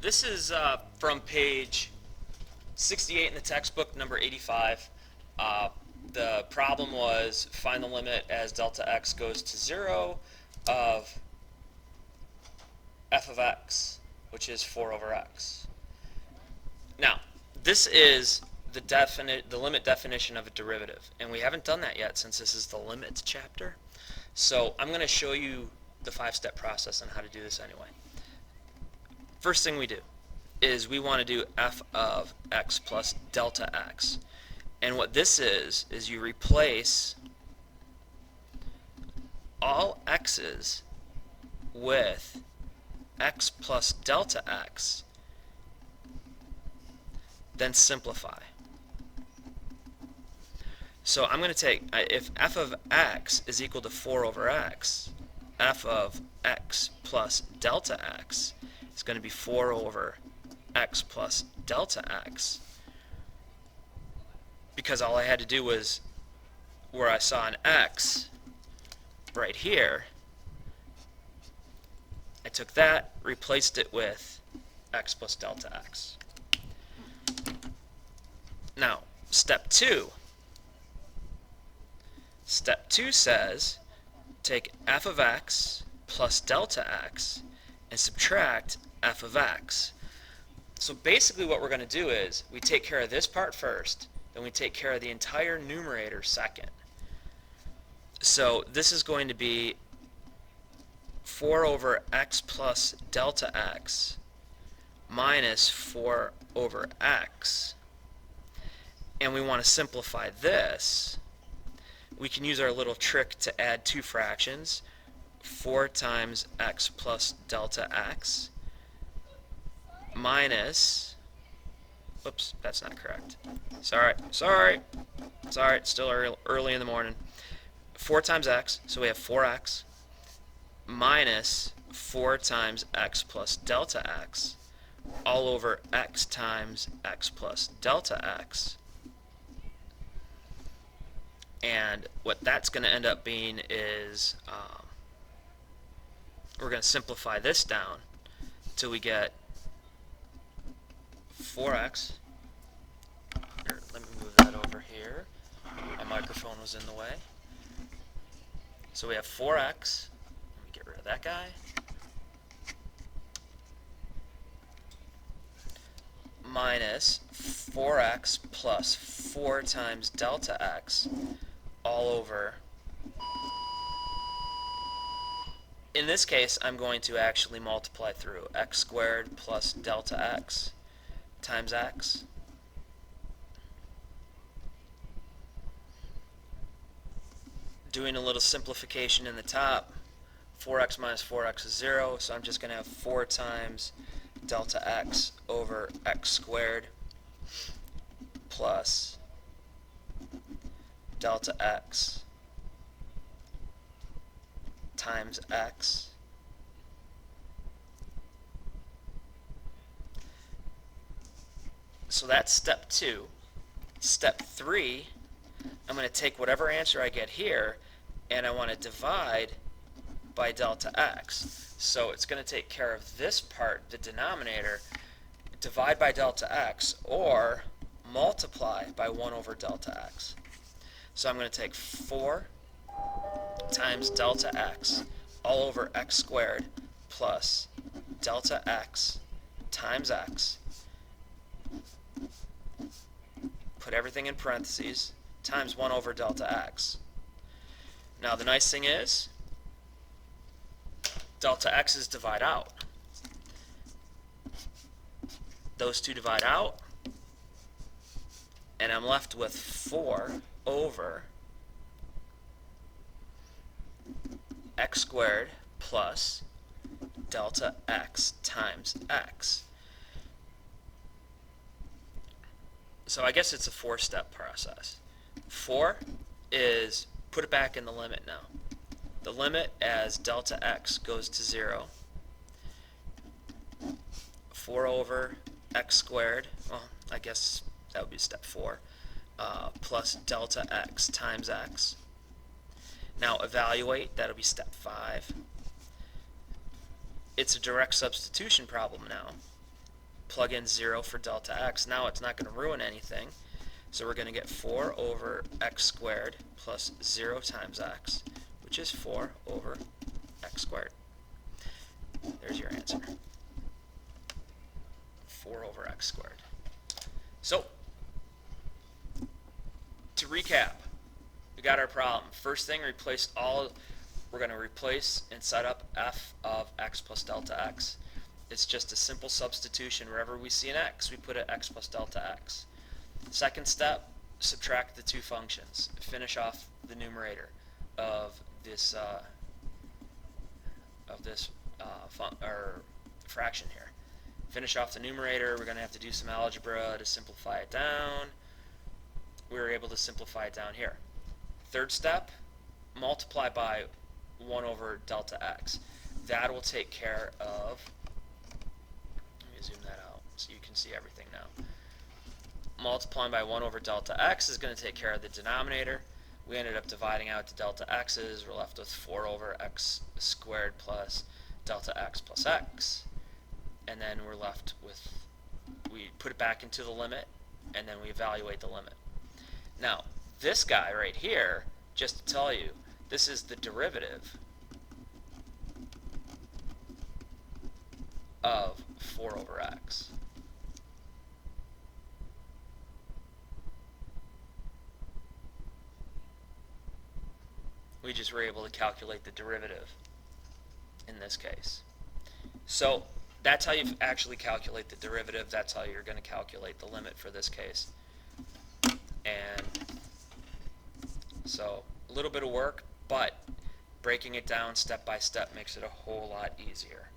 This is from page 68 in the textbook, number 85. The problem was find the limit as delta x goes to 0 of f of x, which is 4 over x. Now, this is the limit definition of a derivative, and we haven't done that yet since this is the limits chapter. So I'm going to show you the 5-step process on how to do this anyway. First thing we do is we want to do f of x plus delta x. And what this is you replace all x's with x plus delta x, then simplify. So I'm going to take, if f of x is equal to 4 over x, f of x plus delta x is going to be 4 over x plus delta x, because all I had to do was, where I saw an x right here, I took that, replaced it with x plus delta x. Now, step 2. Step 2 says take f of x plus delta x and subtract f of x. So basically what we're going to do is we take care of this part first, then we take care of the entire numerator second. So this is going to be 4 over x plus delta x minus 4 over x. And we want to simplify this. We can use our little trick to add two fractions. 4 times x plus delta x minus, whoops, that's not correct. Sorry, it's still early in the morning. 4 times x, so we have 4x, minus 4 times x plus delta x, all over x times x plus delta x. And what that's going to end up being is, we're going to simplify this down until we get 4x. Here, let me move that over here. My microphone was in the way. So we have 4x. Let me get rid of that guy. Minus 4x plus 4 times delta x all over. In this case, I'm going to actually multiply through x squared plus delta x times x. Doing a little simplification in the top, 4x minus 4x is 0, so I'm just going to have 4 times delta x over x squared plus delta x times x. So that's step 2. Step 3, I'm going to take whatever answer I get here and I want to divide by delta x. So it's going to take care of this part, the denominator, divide by delta x, or multiply by 1 over delta x. So I'm going to take 4 times delta x all over x squared plus delta x times x, put everything in parentheses, times 1 over delta x. Now the nice thing is, delta x's divide out. Those two divide out, and I'm left with 4 over x squared plus delta x times x. So I guess it's a 4-step process. 4 is put it back in the limit now. The limit as delta x goes to 0, 4 over x squared, well, I guess that would be step 4, plus delta x times x. Now evaluate, that'll be step 5. It's a direct substitution problem now. plug in 0 for delta x. Now it's not going to ruin anything. So we're going to get 4 over x squared plus 0 times x, which is 4 over x squared. There's your answer. 4 over x squared. So, to recap, we got our problem. First thing, we're going to replace and set up f of x plus delta x. It's just a simple substitution. Wherever we see an x, we put an x plus delta x. Second step, subtract the two functions. Finish off the numerator of this fraction here. Finish off the numerator. We're going to have to do some algebra to simplify it down. We were able to simplify it down here. Third step, multiply by 1 over delta x. That will take care of, let me zoom that out so you can see everything now. Multiplying by 1 over delta x is going to take care of the denominator. We ended up dividing out the delta x's. We're left with 4 over x squared plus delta x plus x. And then we're left with, we put it back into the limit, and then we evaluate the limit. Now, this guy right here, just to tell you, this is the derivative of 4 over x. We just were able to calculate the derivative in this case. So that's how you actually calculate the derivative. That's how you're going to calculate the limit for this case. And so a little bit of work, but breaking it down step by step makes it a whole lot easier.